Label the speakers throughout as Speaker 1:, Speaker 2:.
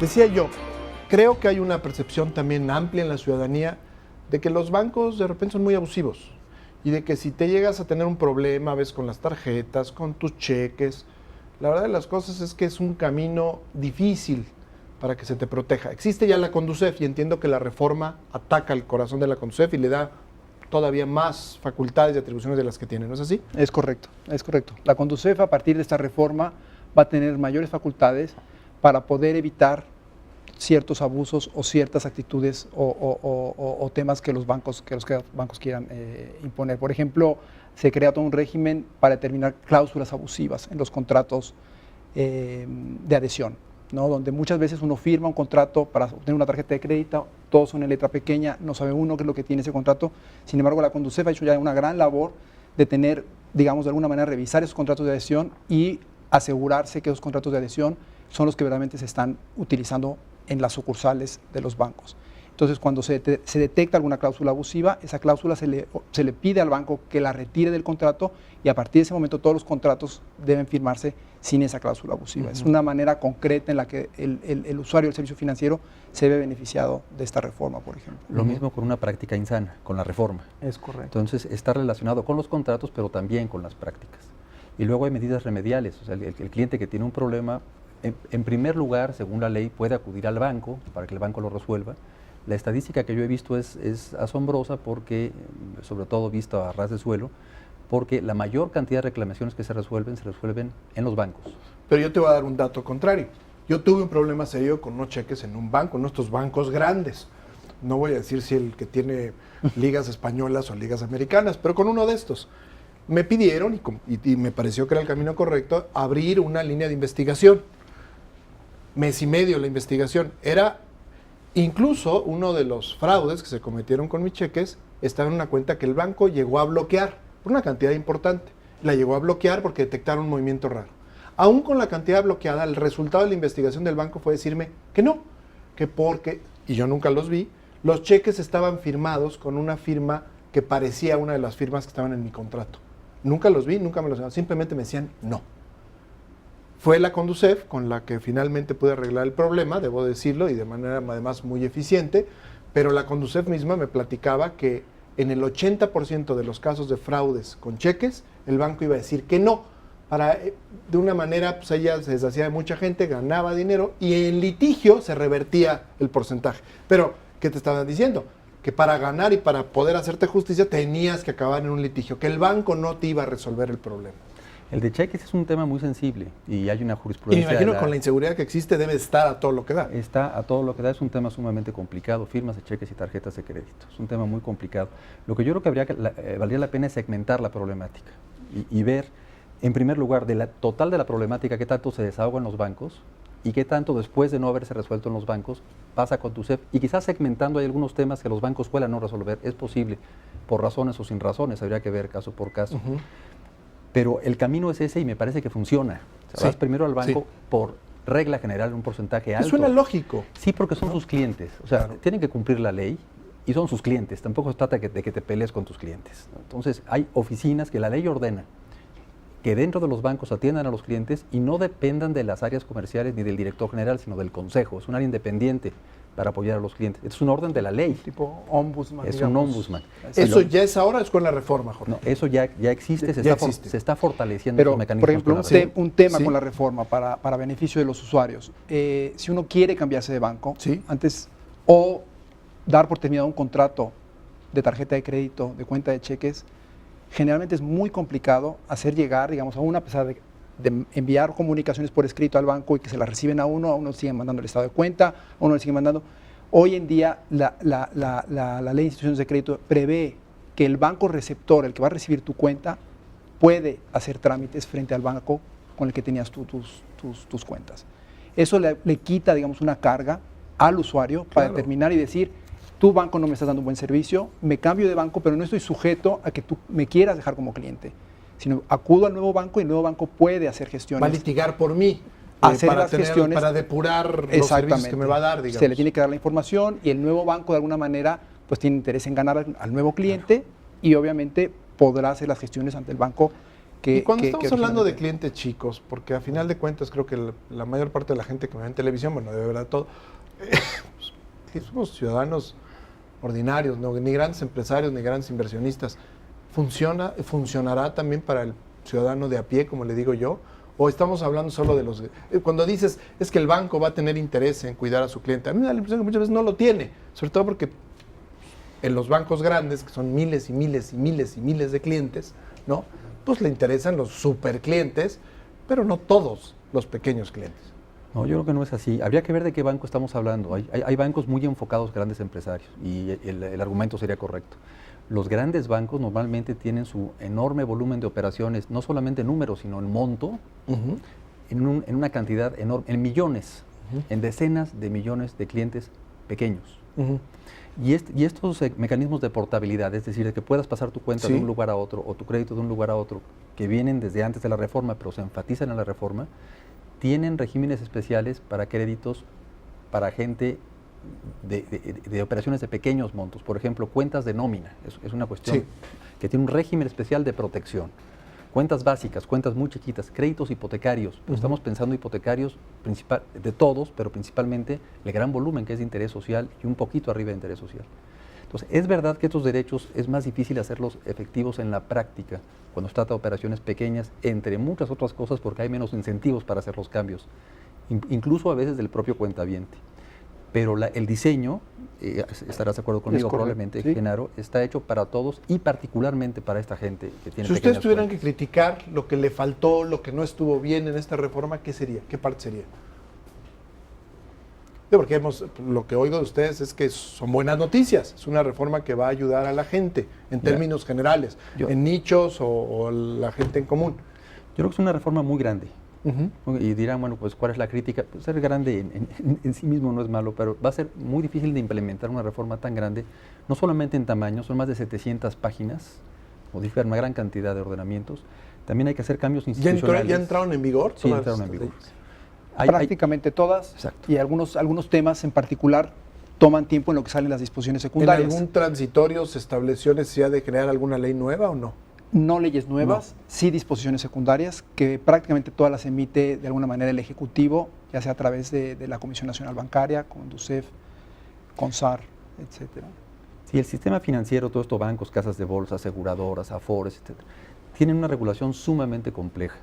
Speaker 1: Decía yo, creo que hay una percepción también amplia en la ciudadanía de que los bancos de repente son muy abusivos y de que si te llegas a tener un problema, ves, con las tarjetas, con tus cheques, la verdad de las cosas es que es un camino difícil para que se te proteja. Existe ya la Conducef y entiendo que la reforma ataca el corazón de la Conducef y le da todavía más facultades y atribuciones de las que tiene, ¿no es así?
Speaker 2: Es correcto, es correcto. La Conducef, a partir de esta reforma, va a tener mayores facultades para poder evitar ciertos abusos o ciertas actitudes o temas que los bancos quieran imponer. Por ejemplo, se crea todo un régimen para determinar cláusulas abusivas en los contratos de adhesión, ¿no? Donde muchas veces uno firma un contrato para obtener una tarjeta de crédito, todos son en letra pequeña, no sabe uno qué es lo que tiene ese contrato. Sin embargo, la Conducef ha hecho ya una gran labor de tener, digamos, de alguna manera revisar esos contratos de adhesión y asegurarse que esos contratos de adhesión son los que verdaderamente se están utilizando en las sucursales de los bancos. Entonces, cuando se detecta alguna cláusula abusiva, esa cláusula se le pide al banco que la retire del contrato y a partir de ese momento todos los contratos deben firmarse sin esa cláusula abusiva. Es una manera concreta en la que el usuario del servicio financiero se ve beneficiado de esta reforma, por ejemplo.
Speaker 3: Lo mismo con una práctica insana, con la reforma.
Speaker 2: Es correcto.
Speaker 3: Entonces, está relacionado con los contratos, pero también con las prácticas. Y luego hay medidas remediales, o sea, el cliente que tiene un problema, en primer lugar, según la ley, puede acudir al banco para que el banco lo resuelva. La estadística que yo he visto es asombrosa porque, sobre todo visto a ras de suelo, porque la mayor cantidad de reclamaciones que se resuelven en los bancos.
Speaker 1: Pero yo te voy a dar un dato contrario. Yo tuve un problema serio con unos cheques en un banco, en estos bancos grandes. No voy a decir si el que tiene ligas españolas o ligas americanas, pero con uno de estos. Me pidieron, y me pareció que era el camino correcto, abrir una línea de investigación. Mes y medio la investigación. Era incluso uno de los fraudes que se cometieron con mis cheques, estaba en una cuenta que el banco llegó a bloquear por una cantidad importante. La llegó a bloquear porque detectaron un movimiento raro. Aún con la cantidad bloqueada, el resultado de la investigación del banco fue decirme que no, que porque, y yo nunca los vi, los cheques estaban firmados con una firma que parecía una de las firmas que estaban en mi contrato. Nunca los vi, nunca me los... Simplemente me decían no. Fue la Conducef con la que finalmente pude arreglar el problema, debo decirlo, y de manera además muy eficiente, pero la Conducef misma me platicaba que en el 80% de los casos de fraudes con cheques, el banco iba a decir que no. De una manera, pues ella se deshacía de mucha gente, ganaba dinero y en litigio se revertía el porcentaje. Pero, ¿qué te estaban diciendo? Que para ganar y para poder hacerte justicia tenías que acabar en un litigio, que el banco no te iba a resolver el problema.
Speaker 3: El de cheques es un tema muy sensible y hay una
Speaker 1: Y
Speaker 3: jurisprudencia.
Speaker 1: me imagino con la inseguridad que existe debe estar a todo lo que da.
Speaker 3: Está a todo lo que da, es un tema sumamente complicado, firmas de cheques y tarjetas de crédito, es un tema muy complicado. Lo que yo creo que valdría la pena es segmentar la problemática y ver, en primer lugar, de la total de la problemática, qué tanto se desahoga en los bancos y qué tanto después de no haberse resuelto en los bancos pasa con Conducef, y quizás segmentando hay algunos temas que los bancos puedan no resolver, es posible, por razones o sin razones, habría que ver caso por caso. Pero el camino es ese y me parece que funciona. O sea, vas primero al banco por regla general, un porcentaje alto.
Speaker 1: Suena lógico.
Speaker 3: Sí, porque son sus clientes. O sea, tienen que cumplir la ley y son sus clientes. Tampoco se trata de que te pelees con tus clientes, ¿no? Entonces, hay oficinas que la ley ordena que dentro de los bancos atiendan a los clientes y no dependan de las áreas comerciales ni del director general, sino del consejo. Es un área independiente para apoyar a los clientes. Es un orden de la ley.
Speaker 2: Tipo ombudsman.
Speaker 3: Es
Speaker 2: digamos.
Speaker 3: un ombudsman.
Speaker 1: ¿Eso ya es ahora o es con la reforma, Jorge?
Speaker 3: No, eso ya existe, se está fortaleciendo
Speaker 2: Pero,
Speaker 3: esos mecanismos.
Speaker 2: por ejemplo,
Speaker 3: con la reforma.
Speaker 2: un tema
Speaker 1: Sí.
Speaker 2: con la reforma para beneficio de los usuarios. Si uno quiere cambiarse de banco,
Speaker 1: Sí.
Speaker 2: antes, o dar por terminado un contrato de tarjeta de crédito, de cuenta de cheques, generalmente es muy complicado hacer llegar, digamos, a pesar de enviar comunicaciones por escrito al banco y que se las reciben a uno siguen mandando el estado de cuenta, a uno le siguen mandando. Hoy en día la ley de instituciones de crédito prevé que el banco receptor, el que va a recibir tu cuenta, puede hacer trámites frente al banco con el que tenías tus cuentas. Eso le quita, digamos, una carga al usuario para determinar y decir, tu banco no me estás dando un buen servicio, me cambio de banco, pero no estoy sujeto a que tú me quieras dejar como cliente, sino acudo al nuevo banco y el nuevo banco puede hacer gestiones.
Speaker 1: Va a litigar por mí.
Speaker 2: Hacer las gestiones
Speaker 1: para depurar los servicios que me va a dar, digamos.
Speaker 2: Se le tiene que dar la información y el nuevo banco de alguna manera pues tiene interés en ganar al nuevo cliente y obviamente podrá hacer las gestiones ante el banco que...
Speaker 1: Y cuando estamos hablando de
Speaker 2: originalmente.
Speaker 1: clientes chicos, porque a final de cuentas creo que la mayor parte de la gente que me ve en televisión, bueno, de verdad todo, pues, somos ciudadanos ordinarios, ¿no? Ni grandes empresarios, ni grandes inversionistas. ¿Funcionará también para el ciudadano de a pie, como le digo yo? ¿O estamos hablando solo de los... Cuando dices, es que el banco va a tener interés en cuidar a su cliente, a mí me da la impresión que muchas veces no lo tiene, sobre todo porque en los bancos grandes, que son miles y miles y miles y miles de clientes, ¿no? Pues le interesan los super clientes, pero no todos los pequeños clientes.
Speaker 3: No, yo creo que no es así. Habría que ver de qué banco estamos hablando. Hay bancos muy enfocados a grandes empresarios y el argumento sería correcto. Los grandes bancos normalmente tienen su enorme volumen de operaciones, no solamente en números, sino en monto, en una cantidad enorme, en millones, en decenas de millones de clientes pequeños. Y estos mecanismos de portabilidad, es decir, de que puedas pasar tu cuenta
Speaker 1: Sí.
Speaker 3: de un lugar a otro o tu crédito de un lugar a otro, que vienen desde antes de la reforma, pero se enfatizan en la reforma, tienen regímenes especiales para créditos para gente de operaciones de pequeños montos. Por ejemplo, cuentas de nómina, es una cuestión
Speaker 1: Sí.
Speaker 3: que tiene un régimen especial de protección. Cuentas básicas, cuentas muy chiquitas, créditos hipotecarios, pero estamos pensando hipotecarios de todos, pero principalmente el gran volumen que es de interés social y un poquito arriba de interés social. Entonces, es verdad que estos derechos es más difícil hacerlos efectivos en la práctica cuando se trata de operaciones pequeñas, entre muchas otras cosas porque hay menos incentivos para hacer los cambios, incluso a veces del propio cuentaviente. Pero el diseño, estarás de acuerdo conmigo
Speaker 2: correcto,
Speaker 3: probablemente,
Speaker 2: sí.
Speaker 3: Genaro, está hecho para todos y particularmente para esta gente que tiene
Speaker 1: Si ustedes
Speaker 3: pequeñas
Speaker 1: tuvieran
Speaker 3: cuentas.
Speaker 1: que criticar lo que le faltó, lo que no estuvo bien en esta reforma, ¿qué sería? ¿Qué parte sería? Porque lo que oigo de ustedes es que son buenas noticias. Es una reforma que va a ayudar a la gente en términos generales, en nichos o la gente en común.
Speaker 3: Yo creo que es una reforma muy grande. Y dirán, bueno, pues ¿cuál es la crítica? Pues ser grande en sí mismo no es malo, pero va a ser muy difícil de implementar una reforma tan grande, no solamente en tamaño, son más de 700 páginas, modificar una gran cantidad de ordenamientos. También hay que hacer cambios institucionales.
Speaker 1: ¿Ya entraron en vigor?
Speaker 3: Sí,
Speaker 1: todas
Speaker 3: entraron en
Speaker 1: estas
Speaker 3: vigor.
Speaker 1: leyes?
Speaker 2: Prácticamente todas.
Speaker 3: Exacto.
Speaker 2: Y algunos temas en particular toman tiempo en lo que salen las disposiciones
Speaker 1: ¿En
Speaker 2: secundarias.
Speaker 1: algún transitorio se estableció necesidad de crear alguna ley nueva o no?
Speaker 2: No leyes nuevas, sí disposiciones secundarias, que prácticamente todas las emite de alguna manera el Ejecutivo, ya sea a través de la Comisión Nacional Bancaria, Conducef, CONSAR, etcétera.
Speaker 3: Sí, el sistema financiero, todo esto, bancos, casas de bolsa, aseguradoras, afores, etcétera, tienen una regulación sumamente compleja,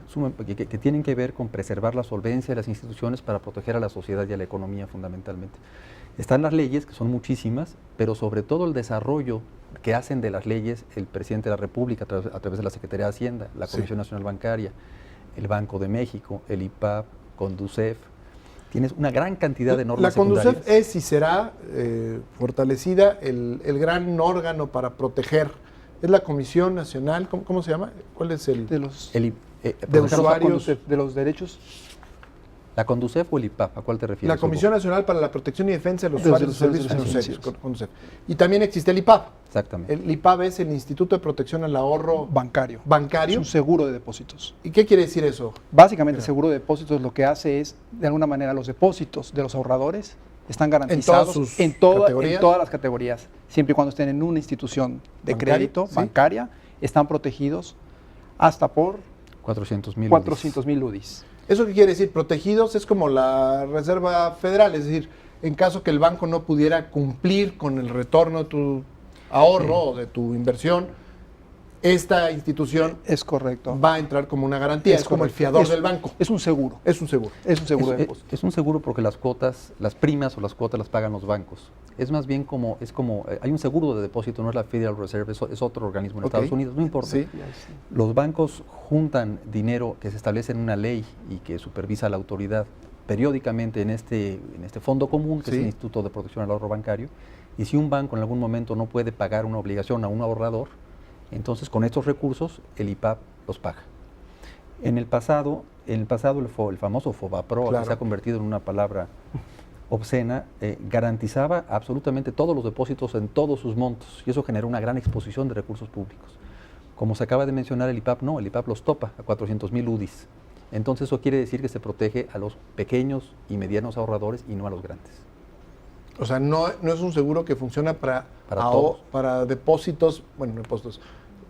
Speaker 3: que tienen que ver con preservar la solvencia de las instituciones para proteger a la sociedad y a la economía fundamentalmente. Están las leyes, que son muchísimas, pero sobre todo el desarrollo que hacen de las leyes el presidente de la República a través de la Secretaría de Hacienda, la Comisión Nacional Bancaria, el Banco de México, el IPAB, Conducef. Tienes una gran cantidad de normas
Speaker 1: La Conducef
Speaker 3: secundarias.
Speaker 1: es y será fortalecida el gran órgano para proteger. Es la Comisión Nacional, ¿cómo se llama? ¿Cuál es el...?
Speaker 2: De los,
Speaker 1: de
Speaker 2: de
Speaker 1: usuarios.
Speaker 2: Conducef, de los derechos.
Speaker 3: ¿La Conducef o el IPAB? ¿A cuál te refieres?
Speaker 1: La Comisión Nacional para la Protección y Defensa de los
Speaker 2: De los
Speaker 1: Usuarios de Servicios
Speaker 2: servicios
Speaker 1: Financieros, Conducef. Y también existe el IPAB.
Speaker 3: Exactamente.
Speaker 1: El IPAB es el Instituto de Protección al Ahorro
Speaker 2: Bancario.
Speaker 1: Bancario.
Speaker 2: Es un seguro de depósitos.
Speaker 1: ¿Y qué quiere decir eso?
Speaker 2: Básicamente el seguro de depósitos lo que hace es, de alguna manera, los depósitos de los ahorradores están garantizados
Speaker 1: sus
Speaker 2: en
Speaker 1: categorías.
Speaker 2: todas las categorías, siempre y cuando estén en una institución de
Speaker 1: Bancaria,
Speaker 2: crédito
Speaker 1: sí.
Speaker 2: bancaria, están protegidos hasta por
Speaker 3: 400,000
Speaker 2: 400,000 UDIs.
Speaker 1: ¿Eso qué quiere decir? Protegidos es como la Reserva Federal, es decir, en caso que el banco no pudiera cumplir con el retorno de tu ahorro o de tu inversión, esta institución
Speaker 2: Es correcto.
Speaker 1: va a entrar como una garantía, es como el
Speaker 2: correcto.
Speaker 1: fiador
Speaker 2: Es-
Speaker 1: del banco.
Speaker 2: Es un seguro.
Speaker 1: Es un seguro.
Speaker 2: Es un seguro de depósitos.
Speaker 3: Es un seguro porque las cuotas, las primas o las cuotas las pagan los bancos. Es más bien hay un seguro de depósito, no es la Federal Reserve, es otro organismo en
Speaker 1: Ok.
Speaker 3: Estados Unidos, no importa.
Speaker 1: Sí.
Speaker 3: Los bancos juntan dinero que se establece en una ley y que supervisa la autoridad periódicamente en este fondo común, que es
Speaker 1: Sí.
Speaker 3: el Instituto de Protección al Ahorro Bancario, y si un banco en algún momento no puede pagar una obligación a un ahorrador, entonces con estos recursos el IPAB los paga. En el pasado el famoso FOBAPRO,
Speaker 1: Claro.
Speaker 3: que se ha convertido en una palabra obscena, garantizaba absolutamente todos los depósitos en todos sus montos, y eso generó una gran exposición de recursos públicos. Como se acaba de mencionar, el IPAB no, el IPAB los topa a 400,000 UDIs. Entonces eso quiere decir que se protege a los pequeños y medianos ahorradores y no a los grandes.
Speaker 1: O sea, no es un seguro que funciona para
Speaker 3: Para todos.
Speaker 1: para depósitos, bueno, depósitos,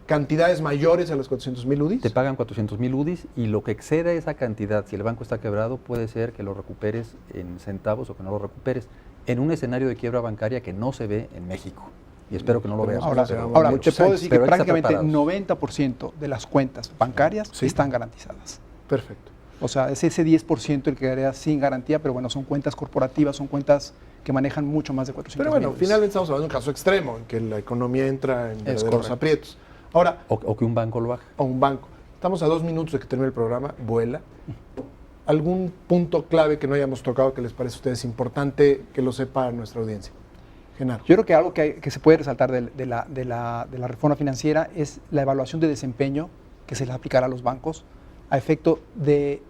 Speaker 1: cantidades mayores a los 400,000 UDIs.
Speaker 3: Te pagan 400,000 UDIs y lo que exceda esa cantidad, si el banco está quebrado, puede ser que lo recuperes en centavos o que no lo recuperes en un escenario de quiebra bancaria que no se ve en México. Y espero que no lo veamos.
Speaker 2: Ahora,
Speaker 1: pero
Speaker 2: ahora
Speaker 1: muchos
Speaker 2: te puedo
Speaker 1: años.
Speaker 2: decir que
Speaker 3: Pero hay que estar
Speaker 2: prácticamente
Speaker 3: preparados.
Speaker 2: 90% de las cuentas bancarias
Speaker 1: Sí.
Speaker 2: están garantizadas.
Speaker 1: Perfecto.
Speaker 2: O sea, es ese 10% el que quedaría sin garantía, pero bueno, son cuentas corporativas, son cuentas que manejan mucho más de 400
Speaker 1: Pero bueno,
Speaker 2: millones.
Speaker 1: finalmente estamos hablando de un caso extremo, en que la economía entra en verdaderos
Speaker 2: correcto.
Speaker 1: aprietos. Ahora,
Speaker 3: O que un banco lo haga.
Speaker 1: o un banco. Estamos a 2 minutos de que termine el programa, vuela. ¿Algún punto clave que no hayamos tocado que les parece a ustedes importante que lo sepa nuestra audiencia? Genaro.
Speaker 2: Yo creo que algo que se puede resaltar de la reforma financiera es la evaluación de desempeño que se les aplicará a los bancos a efecto de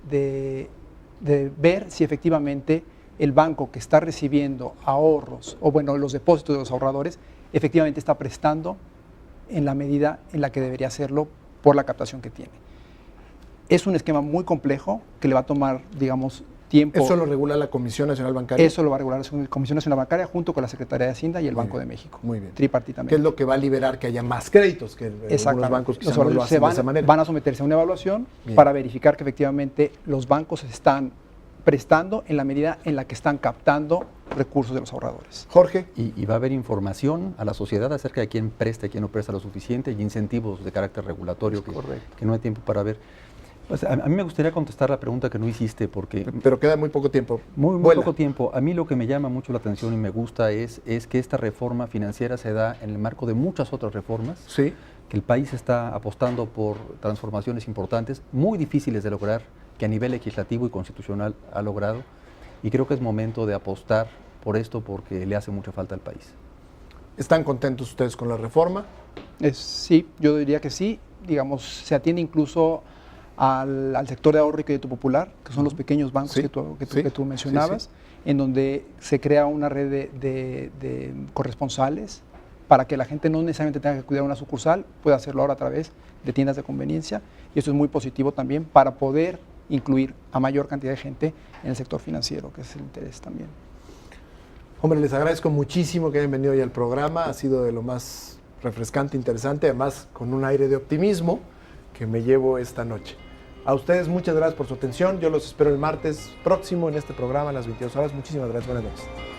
Speaker 2: ver si efectivamente el banco que está recibiendo ahorros, o bueno, los depósitos de los ahorradores, efectivamente está prestando en la medida en la que debería hacerlo por la captación que tiene. Es un esquema muy complejo que le va a tomar, digamos, tiempo.
Speaker 1: Eso lo regula la Comisión Nacional Bancaria.
Speaker 2: Eso lo va a regular la Comisión Nacional Bancaria junto con la Secretaría de Hacienda y el
Speaker 1: Muy
Speaker 2: Banco
Speaker 1: bien,
Speaker 2: de México.
Speaker 1: muy bien.
Speaker 2: Tripartitamente.
Speaker 1: Que es lo que va a liberar que haya más créditos, que algunos
Speaker 2: Exactamente.
Speaker 1: bancos quizá
Speaker 2: Los
Speaker 1: no lo
Speaker 2: ahorradores
Speaker 1: hacen de esa manera.
Speaker 2: van a someterse a una evaluación
Speaker 1: Bien.
Speaker 2: para verificar que efectivamente los bancos están prestando en la medida en la que están captando recursos de los ahorradores.
Speaker 1: Jorge.
Speaker 3: Y va a haber información a la sociedad acerca de quién presta y quién no presta lo suficiente y incentivos de carácter regulatorio que no hay tiempo para ver. Pues a mí me gustaría contestar la pregunta que no hiciste porque
Speaker 1: Pero queda muy poco tiempo.
Speaker 3: muy
Speaker 1: Vuela.
Speaker 3: poco tiempo. A mí lo que me llama mucho la atención y me gusta es que esta reforma financiera se da en el marco de muchas otras reformas,
Speaker 1: Sí.
Speaker 3: que el país está apostando por transformaciones importantes, muy difíciles de lograr, que a nivel legislativo y constitucional ha logrado, y creo que es momento de apostar por esto porque le hace mucha falta al país.
Speaker 1: ¿Están contentos ustedes con la reforma?
Speaker 2: Sí, yo diría que sí. Digamos, se atiende incluso al sector de ahorro y crédito popular, que son los pequeños bancos
Speaker 1: Sí,
Speaker 2: que tú
Speaker 1: sí,
Speaker 2: mencionabas,
Speaker 1: sí.
Speaker 2: en donde se crea una red de corresponsales para que la gente no necesariamente tenga que acudir a una sucursal, pueda hacerlo ahora a través de tiendas de conveniencia, y esto es muy positivo también para poder incluir a mayor cantidad de gente en el sector financiero, que es el interés también.
Speaker 1: Hombre, les agradezco muchísimo que hayan venido hoy al programa. Ha sido de lo más refrescante, interesante, además con un aire de optimismo que me llevo esta noche. A ustedes muchas gracias por su atención. Yo los espero el martes próximo en este programa a las 22 horas. Muchísimas gracias. Buenas noches.